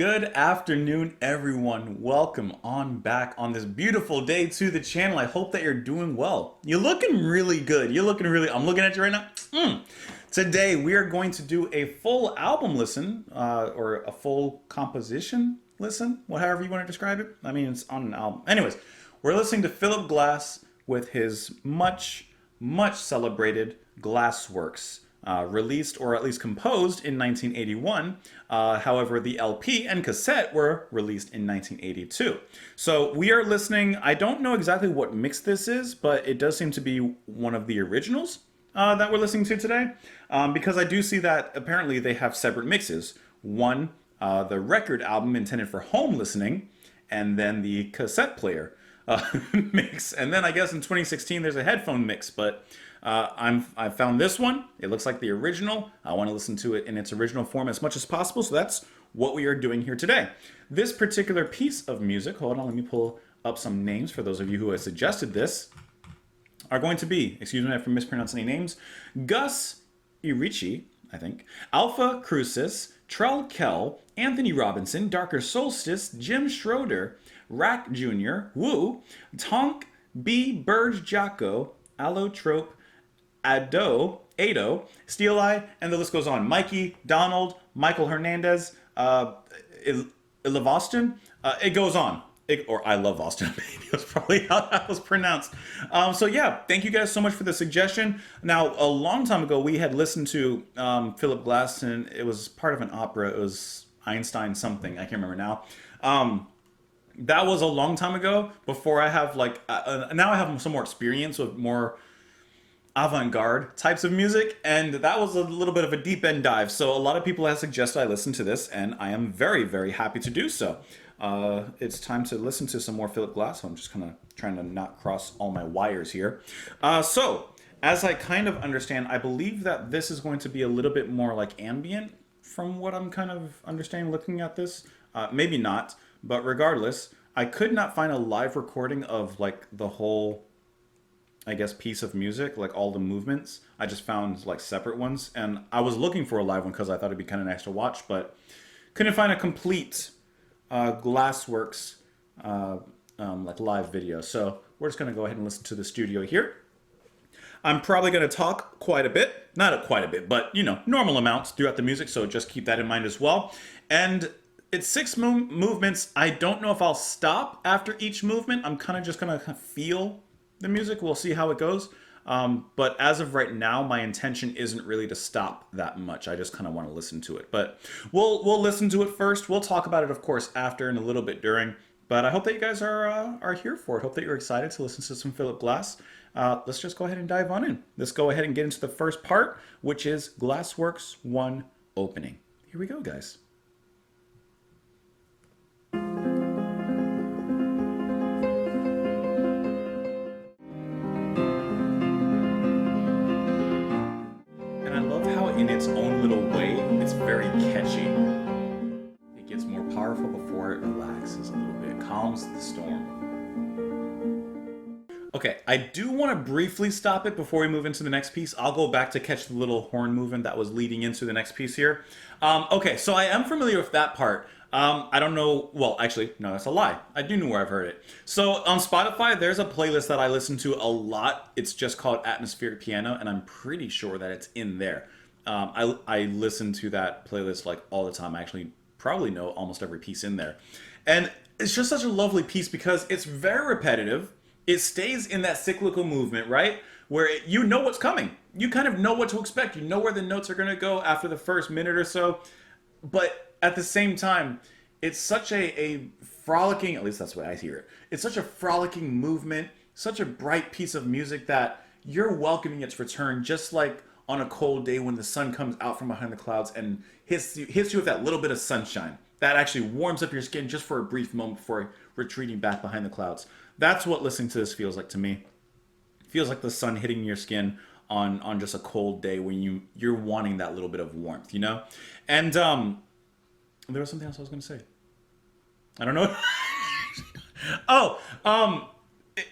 Good afternoon, everyone. Welcome on back on this beautiful day to the channel. I hope that you're doing well. You're looking really good. I'm looking at you right now. Today, we are going to do a full album listen, or a full composition listen, however you want to describe it. I mean, it's on an album. Anyways, we're listening to Philip Glass with his much celebrated Glassworks. Released or at least composed in 1981. However, the LP and cassette were released in 1982. So we are listening, I don't know exactly what mix this is, but it does seem to be one of the originals that we're listening to today. Because I do see that apparently they have separate mixes. One, the record album intended for home listening, and then the cassette player mix. And then I guess in 2016 there's a headphone mix, but I found this one. It looks like the original. I want to listen to it in its original form as much as possible, so that's what we are doing here today. This particular piece of music, hold on, let me pull up some names for those of you who have suggested this, are going to be, excuse me if I mispronounce any names, Gus Irici, I think, Alpha Crucis, Trell Kell, Anthony Robinson, Darker Solstice, Jim Schroeder, Rack Jr., Woo, Tonk, B. Burge Jocko, Allotrope, Ado, Steel Eye, and the list goes on. Mikey, Donald, Michael Hernandez, Illavoston. It goes on. Or I love Austin. It was probably how that was pronounced. So yeah, thank you guys so much for the suggestion. Now, a long time ago, we had listened to Philip Glass, and it was part of an opera. It was Einstein something. I can't remember now. That was a long time ago. Before I have now I have some more experience with more avant-garde types of music, and that was a little bit of a deep end dive. So a lot of people have suggested I listen to this, and I am very happy to do so. It's time to listen to some more Philip Glass. So I'm just kind of trying to not cross all my wires here. So as I kind of understand, I believe that this is going to be a little bit more like ambient from what I'm kind of understanding looking at this. Maybe not, but regardless, I could not find a live recording of like the whole, I guess, piece of music, like all the movements. I just found like separate ones, and I was looking for a live one because I thought it'd be kind of nice to watch, but couldn't find a complete Glassworks like live video. So we're just gonna go ahead and listen to the studio here. I'm probably gonna talk quite a bit, not quite a bit, but you know, normal amounts throughout the music. So just keep that in mind as well. And it's 6 movements. I don't know if I'll stop after each movement. I'm kind of just gonna feel the music. We'll see how it goes. But as of right now, my intention isn't really to stop that much. I just kind of want to listen to it. But we'll listen to it first. We'll talk about it, of course, after and a little bit during. But I hope that you guys are here for it. Hope that you're excited to listen to some Philip Glass. Let's just go ahead and dive on in. Let's go ahead and get into the first part, which is Glassworks 1 opening. Here we go, guys. In its own little way, it's very catchy. It gets more powerful before it relaxes a little bit, calms the storm. Okay, I do want to briefly stop it before we move into the next piece. I'll go back to catch the little horn movement that was leading into the next piece here. Okay, so I am familiar with that part. I don't know, well, actually, no, that's a lie. I do know where I've heard it. So on Spotify, there's a playlist that I listen to a lot. It's just called Atmospheric Piano, and I'm pretty sure that it's in there. I listen to that playlist like all the time. I actually probably know almost every piece in there. And it's just such a lovely piece because it's very repetitive. It stays in that cyclical movement, right? Where you know what's coming. You kind of know what to expect. You know where the notes are going to go after the first minute or so. But at the same time, it's such a frolicking, at least that's the way I hear it. It's such a frolicking movement, such a bright piece of music that you're welcoming its return, just like on a cold day when the sun comes out from behind the clouds and hits you with that little bit of sunshine. That actually warms up your skin just for a brief moment before retreating back behind the clouds. That's what listening to this feels like to me. It feels like the sun hitting your skin on just a cold day when you're wanting that little bit of warmth, you know? And there was something else I was going to say. I don't know.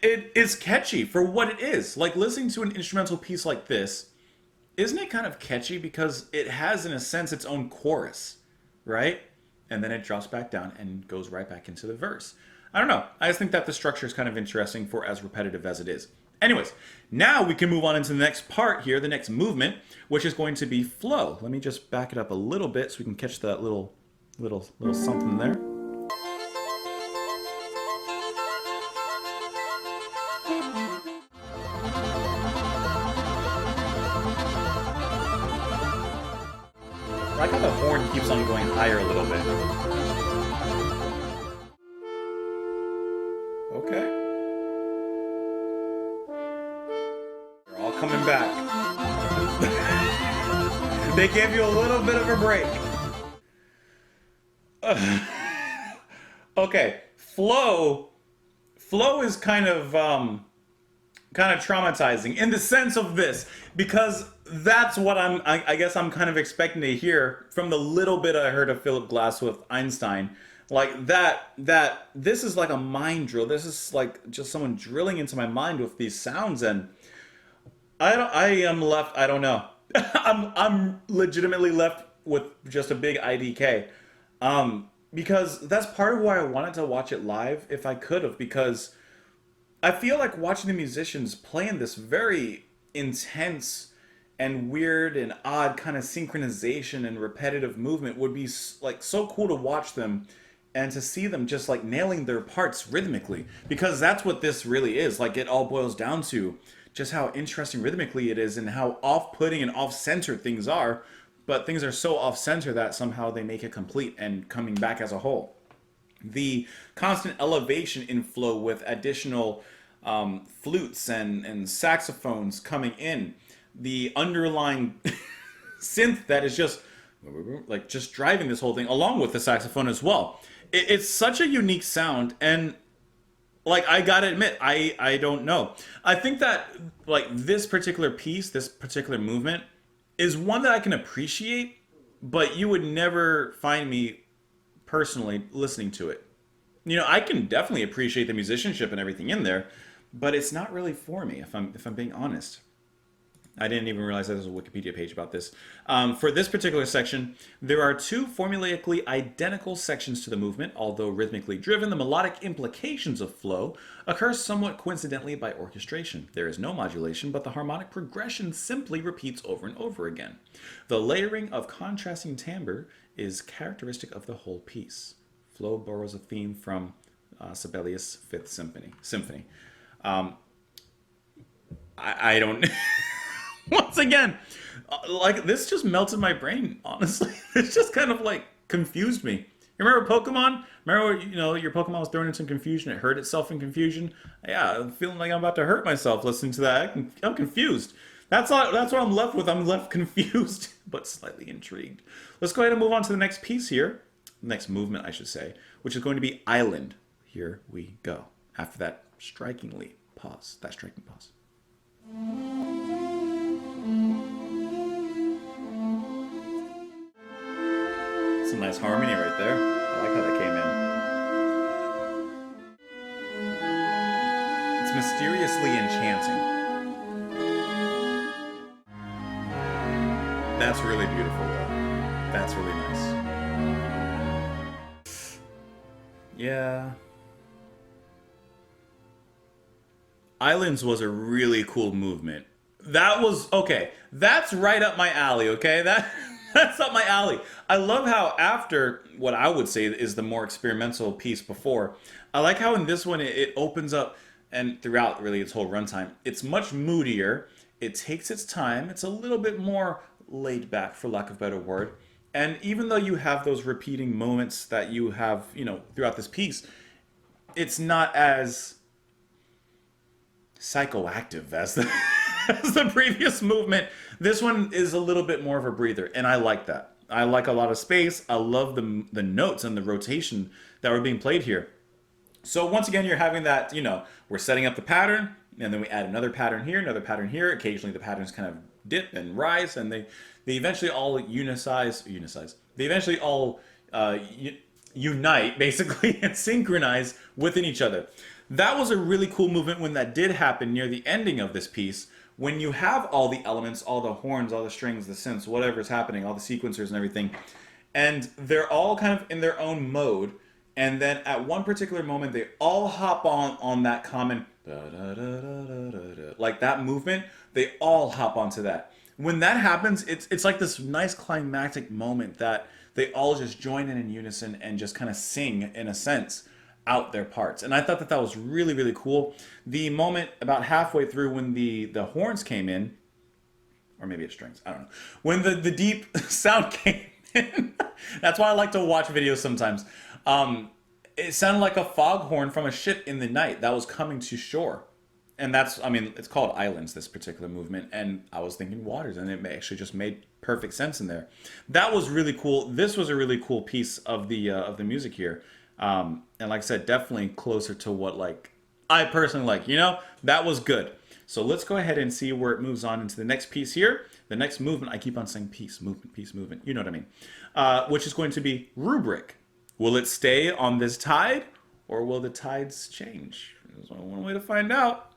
It is catchy for what it is. Like listening to an instrumental piece like this, isn't it kind of catchy because it has, in a sense, its own chorus, right? and then it drops back down and goes right back into the verse. I don't know. I just think that the structure is kind of interesting for as repetitive as it is. Anyways, now we can move on into the next part here, the next movement, which is going to be flow. Let me just back it up a little bit so we can catch that little something there. I like how the horn keeps on going higher a little bit. Okay. They're all coming back. They gave you a little bit of a break. Okay, flow is kind of traumatizing in the sense of this, because that's what I guess I'm kind of expecting to hear from the little bit I heard of Philip Glass with Einstein. Like that this is like a mind drill. This is like just someone drilling into my mind with these sounds, and I am left, I don't know. I'm legitimately left with just a big IDK. Because that's part of why I wanted to watch it live if I could have, because I feel like watching the musicians playing this very intense and weird and odd kind of synchronization and repetitive movement would be like so cool to watch them and to see them just like nailing their parts rhythmically, because that's what this really is. Like, it all boils down to just how interesting rhythmically it is and how off-putting and off-center things are, but things are so off-center that somehow they make it complete and coming back as a whole. The constant elevation in flow with additional flutes and saxophones coming in, the underlying synth that is just like just driving this whole thing along with the saxophone as well. It's such a unique sound, and like, I gotta admit, I don't know. I think that like this particular piece, this particular movement is one that I can appreciate, but you would never find me personally listening to it. You know, I can definitely appreciate the musicianship and everything in there, but it's not really for me, if I'm being honest. I didn't even realize that there's a Wikipedia page about this. For this particular section, there are two formulaically identical sections to the movement. Although rhythmically driven, the melodic implications of flow occur somewhat coincidentally by orchestration. There is no modulation, but the harmonic progression simply repeats over and over again. The layering of contrasting timbre is characteristic of the whole piece. Flow borrows a theme from Sibelius' Fifth Symphony. I don't... Once again, like, this just melted my brain, honestly. It's just kind of like confused me. You remember Pokemon? Remember, you know, your Pokemon was thrown into confusion, it hurt itself in confusion? Yeah, I'm feeling like I'm about to hurt myself listening to that. I'm confused. That's what I'm left with. I'm left confused, but slightly intrigued. Let's go ahead and move on to the next piece here. Next movement, I should say, which is going to be Island. Here we go. After that striking pause. Some nice harmony right there. I like how that came in. It's mysteriously enchanting. That's really beautiful, though. That's really nice. Yeah. Islands was a really cool movement. That was, okay, that's right up my alley, okay? That's up my alley. I love how after what I would say is the more experimental piece before, I like how in this one it opens up, and throughout really its whole runtime, it's much moodier. It takes its time. It's a little bit more laid back, for lack of a better word. And even though you have those repeating moments that you have, you know, throughout this piece, it's not as psychoactive as the as the previous movement. This one is a little bit more of a breather, and I like that. I like a lot of space. I love the notes and the rotation that were being played here. So once again, you're having that, you know, we're setting up the pattern, and then we add another pattern here, another pattern here. Occasionally the patterns kind of dip and rise, and they eventually all unisize. They eventually all unite, basically, and synchronize within each other. That was a really cool movement when that did happen near the ending of this piece, when you have all the elements, all the horns, all the strings, the synths, whatever's happening, all the sequencers and everything, and they're all kind of in their own mode. And then at one particular moment, they all hop on that common like that movement. They all hop onto that. When that happens, it's like this nice climactic moment that they all just join in unison and just kind of sing in a sense out their parts. And I thought that that was really really cool. The moment about halfway through when the horns came in, or maybe it's strings, I don't know. When the deep sound came in, that's why I like to watch videos sometimes. It sounded like a foghorn from a ship in the night that was coming to shore. And that's, I mean, it's called Islands, this particular movement. And I was thinking waters, and it actually just made perfect sense in there. That was really cool. This was a really cool piece of the music here. And like I said, definitely closer to what like I personally like. You know, that was good. So let's go ahead and see where it moves on into the next piece here. The next movement, I keep on saying piece, movement. You know what I mean? Which is going to be Rubric. Will it stay on this tide, or will the tides change? There's only one way to find out.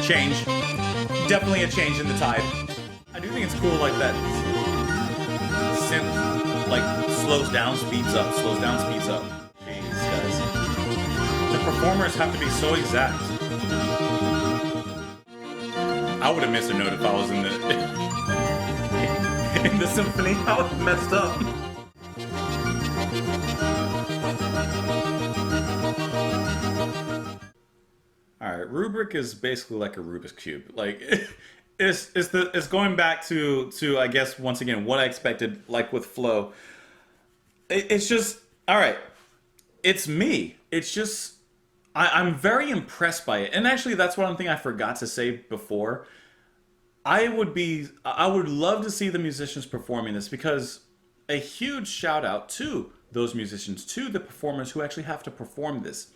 Change. Definitely a change in the tide. I do think it's cool like that. Synth, like, slows down, speeds up, slows down, speeds up. Jeez, guys. The performers have to be so exact. I would have missed a note if I was in the in the symphony. I would have messed up. All right, Rubric is basically like a Rubik's cube. Like it's going back to I guess once again what I expected. Like with Flow, it's just all right. It's me. It's just I'm very impressed by it. And actually, that's one thing I forgot to say before. I would love to see the musicians performing this, because a huge shout out to those musicians, to the performers who actually have to perform this.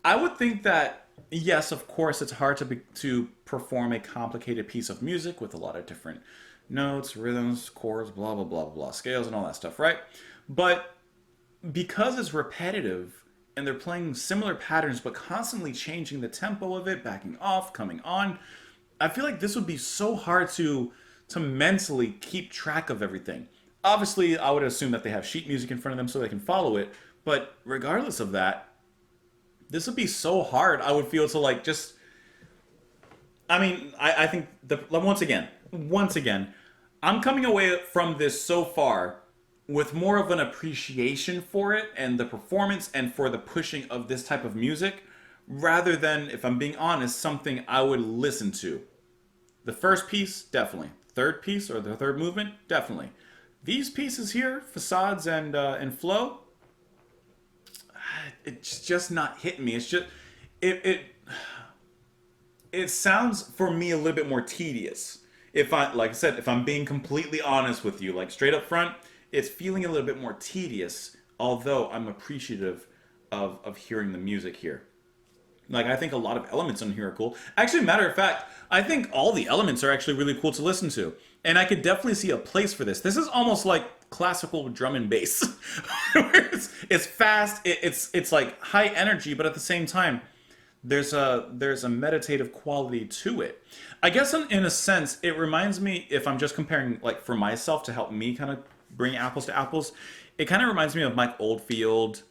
I would think that, yes, of course, it's hard to perform a complicated piece of music with a lot of different notes, rhythms, chords, blah, blah, blah, blah, scales and all that stuff, right? But because it's repetitive and they're playing similar patterns but constantly changing the tempo of it, backing off, coming on, I feel like this would be so hard to mentally keep track of everything. Obviously, I would assume that they have sheet music in front of them so they can follow it. But regardless of that, this would be so hard, I would feel, to like just... I mean, I think, once again, I'm coming away from this so far with more of an appreciation for it and the performance and for the pushing of this type of music, rather than, if I'm being honest, something I would listen to. The first piece, definitely. Third piece, or the third movement, definitely. These pieces here, Facades and Flow, it's just not hitting me. It's just, it sounds for me a little bit more tedious. If like I said, if I'm being completely honest with you, like straight up front, it's feeling a little bit more tedious, although I'm appreciative of hearing the music here. Like, I think a lot of elements on here are cool. Actually, matter of fact, I think all the elements are actually really cool to listen to. And I could definitely see a place for this. This is almost like classical drum and bass. It's fast, it's like high energy, but at the same time, there's a meditative quality to it. I guess in a sense, it reminds me, if I'm just comparing like for myself to help me kind of bring apples to apples, it kind of reminds me of Mike Oldfield,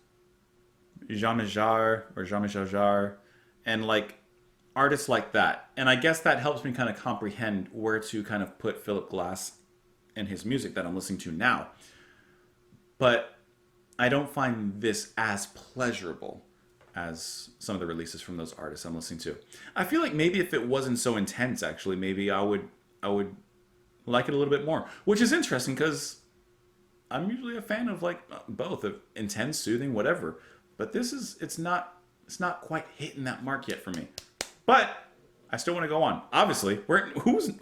Jean-Michel Jarre, and like artists like that. And I guess that helps me kind of comprehend where to kind of put Philip Glass in his music that I'm listening to now. But I don't find this as pleasurable as some of the releases from those artists I'm listening to. I feel like maybe if it wasn't so intense, actually, maybe I would like it a little bit more. Which is interesting, because I'm usually a fan of like both, of intense, soothing, whatever. But this is, it's not quite hitting that mark yet for me. But I still want to go on. Obviously, we're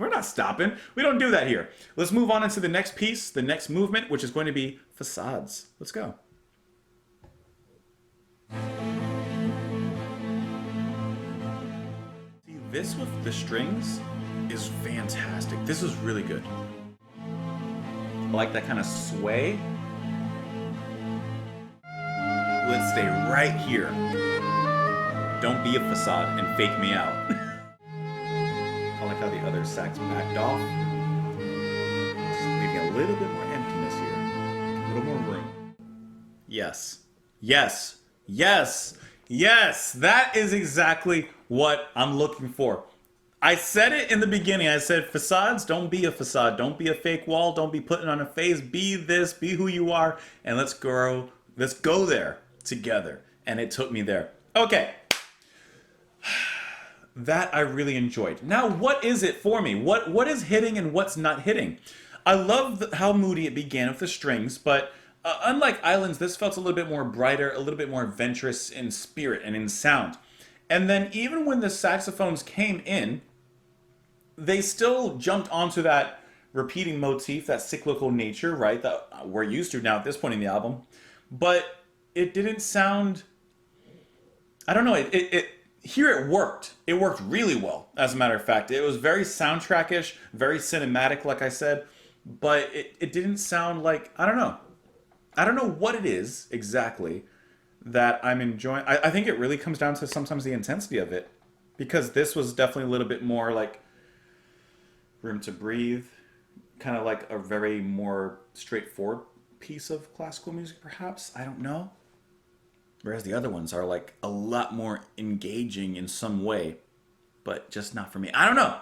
not stopping. We don't do that here. Let's move on into the next piece, the next movement, which is going to be Facades. Let's go. See, this with the strings is fantastic. This is really good. I like that kind of sway. Let's stay right here. Don't be a facade and fake me out. I like how the other sax backed off. leaving a little bit more emptiness here. A little more room. Yes. Yes. Yes. Yes. That is exactly what I'm looking for. I said it in the beginning. I said, facades, don't be a facade. Don't be a fake wall. Don't be putting on a face. Be this, be who you are, and let's grow. Let's go there together. And it took me there. Okay. That I really enjoyed. Now, what is it for me? What is hitting and what's not hitting? I love how moody it began with the strings, but unlike Islands, this felt a little bit more brighter, a little bit more adventurous in spirit and in sound. And then even when the saxophones came in, they still jumped onto that repeating motif, that cyclical nature, right? That we're used to now at this point in the album. But it didn't sound, I don't know, here it worked. It worked really well, as a matter of fact. It was very soundtrack-ish, very cinematic, like I said, but it didn't sound like, I don't know. I don't know what it is exactly that I'm enjoying. I think it really comes down to sometimes the intensity of it, because this was definitely a little bit more like room to breathe, kind of like a very more straightforward piece of classical music, perhaps. I don't know. Whereas the other ones are like a lot more engaging in some way, but just not for me. I don't know.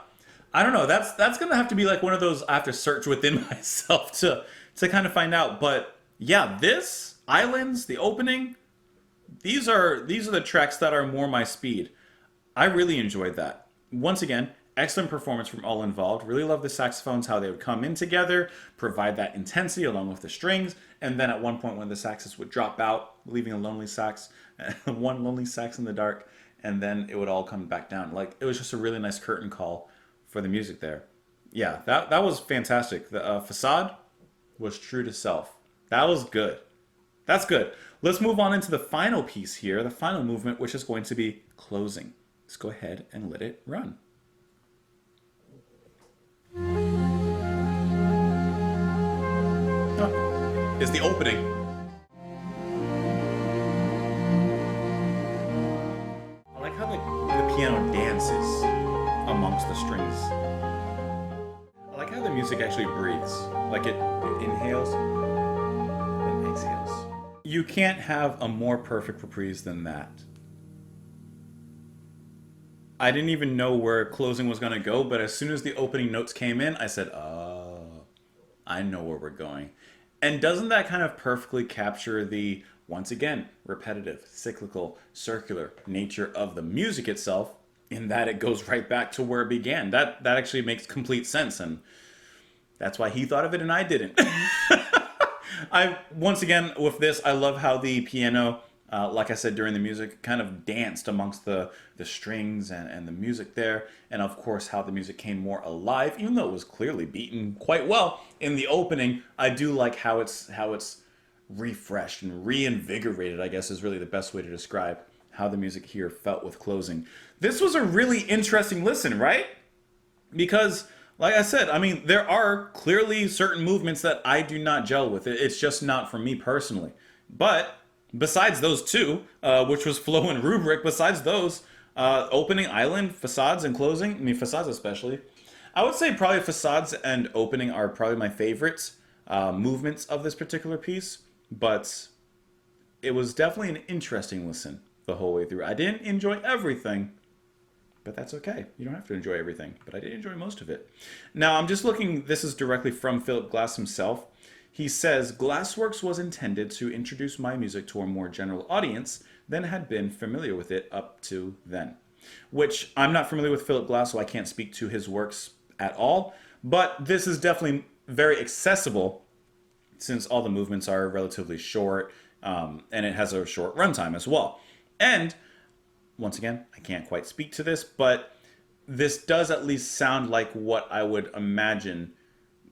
I don't know. That's gonna have to be like one of those I have to search within myself to kind of find out. But yeah, this Islands, the opening, these are the tracks that are more my speed. I really enjoyed that. Once again, excellent performance from all involved. Really love the saxophones, how they would come in together, provide that intensity along with the strings, and then at one point when the saxes would drop out, leaving a lonely sax, one lonely sax in the dark, and then it would all come back down. Like, it was just a really nice curtain call for the music there. Yeah, that was fantastic. The Facade was true to self. That was good. That's good. Let's move on into the final piece here, the final movement, which is going to be closing. Let's go ahead and let it run. Is the opening. I like how the piano dances amongst the strings. I like how the music actually breathes. Like it inhales and exhales. You can't have a more perfect reprise than that. I didn't even know where closing was going to go, but as soon as the opening notes came in, I said, oh, I know where we're going. And doesn't that kind of perfectly capture the, once again, repetitive, cyclical, circular nature of the music itself, in that it goes right back to where it began? That actually makes complete sense, and that's why he thought of it and I didn't. Once again, with this, I love how the piano, like I said during the music, kind of danced amongst the strings and the music there. And of course, how the music came more alive, even though it was clearly beaten quite well in the opening. I do like how it's refreshed and reinvigorated, I guess is really the best way to describe how the music here felt with closing. This was a really interesting listen, right? Because, like I said, I mean, there are clearly certain movements that I do not gel with. It's just not for me personally. But besides those two, which was Flow and Rubric, besides those, opening, Island, Facades, and closing, I mean, Facades especially, I would say probably Facades and opening are probably my favorites movements of this particular piece, but it was definitely an interesting listen the whole way through. I didn't enjoy everything, but that's okay. You don't have to enjoy everything, but I did enjoy most of it. Now, I'm just looking, this is directly from Philip Glass himself. He says, Glassworks was intended to introduce my music to a more general audience than had been familiar with it up to then. Which, I'm not familiar with Philip Glass, so I can't speak to his works at all. But this is definitely very accessible, since all the movements are relatively short, and it has a short runtime as well. And, once again, I can't quite speak to this, but this does at least sound like what I would imagine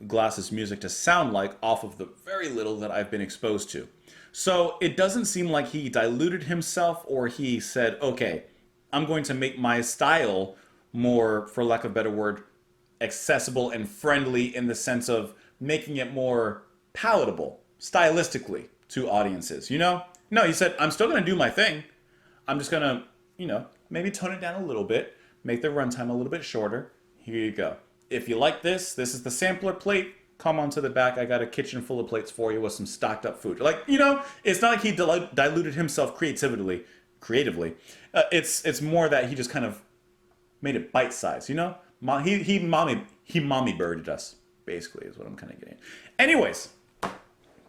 Glass's music to sound like off of the very little that I've been exposed to. So it doesn't seem like he diluted himself or he said, okay, I'm going to make my style more, for lack of a better word, accessible and friendly in the sense of making it more palatable stylistically to audiences, you know? No, he said, I'm still going to do my thing. I'm just going to, you know, maybe tone it down a little bit, make the runtime a little bit shorter. Here you go. If you like this, this is the sampler plate. come on to the back. I got a kitchen full of plates for you with some stocked up food. Like, you know, it's not like he diluted himself creatively. It's more that he just kind of made it bite sized. You know, he mommy birded us. Basically, is what I'm kind of getting. Anyways,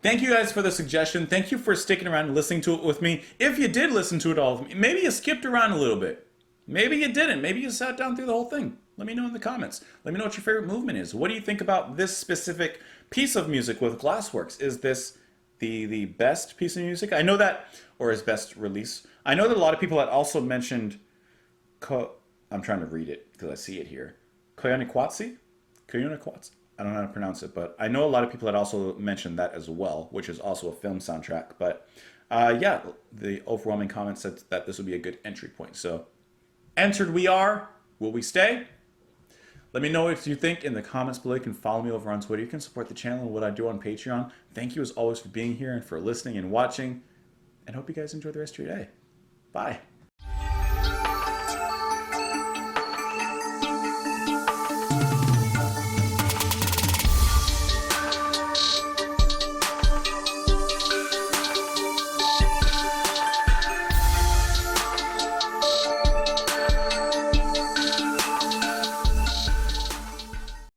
thank you guys for the suggestion. Thank you for sticking around and listening to it with me. If you did listen to it all, maybe you skipped around a little bit. Maybe you didn't. Maybe you sat down through the whole thing. Let me know in the comments. Let me know what your favorite movement is. What do you think about this specific piece of music with Glassworks? Is this the best piece of music? I know that, or his best release. I know that a lot of people had also mentioned, I'm trying to read it because I see it here. Koyaanisqatsi? Koyaanisqatsi? I don't know how to pronounce it, but I know a lot of people had also mentioned that as well, which is also a film soundtrack. But yeah, the overwhelming comments said that this would be a good entry point. So entered we are. Will we stay? Let me know what you think in the comments below. You can follow me over on Twitter. You can support the channel and what I do on Patreon. Thank you as always for being here and for listening and watching. And hope you guys enjoy the rest of your day. Bye.